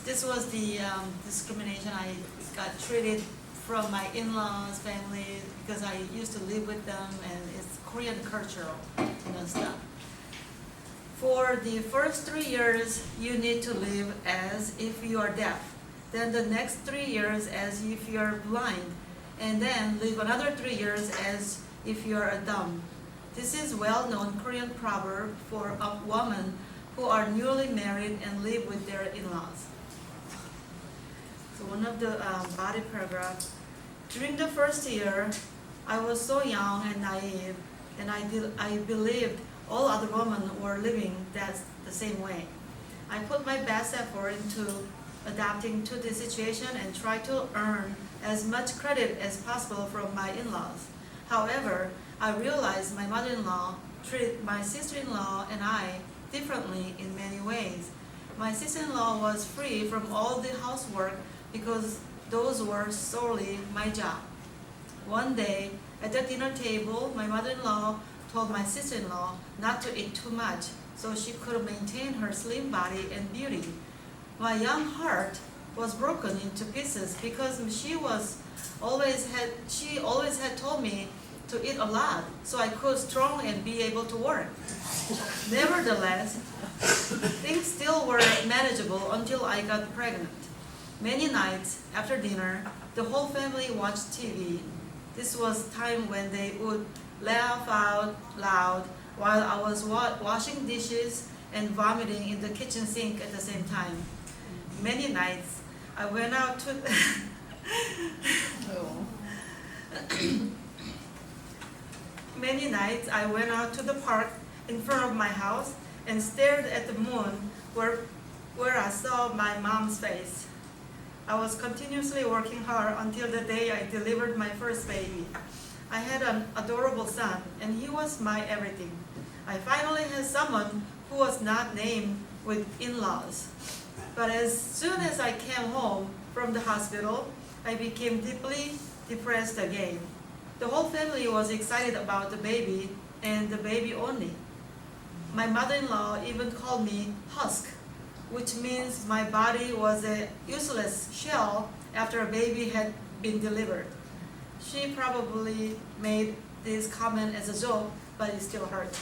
this was the discrimination I got treated from my in-laws family because I used to live with them, and it's Korean cultural, stuff. For the first 3 years, you need to live as if you are deaf. Then the next 3 years as if you are blind, and then live another 3 years as if you are dumb. This is well-known Korean proverb for a woman who are newly married and live with their in-laws. So one of the body paragraphs. During the first year, I was so young and naive, and I believed all other women were living the same way. I put my best effort into adapting to the situation and tried to earn as much credit as possible from my in-laws. However, I realized my mother-in-law treated my sister-in-law and I differently in many ways. My sister-in-law was free from all the housework because those were solely my job. One day, at the dinner table, my mother-in-law told my sister-in-law not to eat too much so she could maintain her slim body and beauty. My young heart was broken into pieces because she always had told me to eat a lot so I could strong and be able to work. Nevertheless, things still were manageable until I got pregnant. Many nights after dinner, the whole family watched TV. This was time when they would laugh out loud while I was washing dishes and vomiting in the kitchen sink at the same time. Many nights I went out to Many nights I went out to the park in front of my house and stared at the moon where I saw my mom's face. I was continuously working hard until the day I delivered my first baby. I had an adorable son, and he was my everything. I finally had someone who was not named with in-laws. But as soon as I came home from the hospital, I became deeply depressed again. The whole family was excited about the baby, and the baby only. My mother-in-law even called me husk, which means my body was a useless shell after a baby had been delivered. She probably made this comment as a joke, but it still hurt.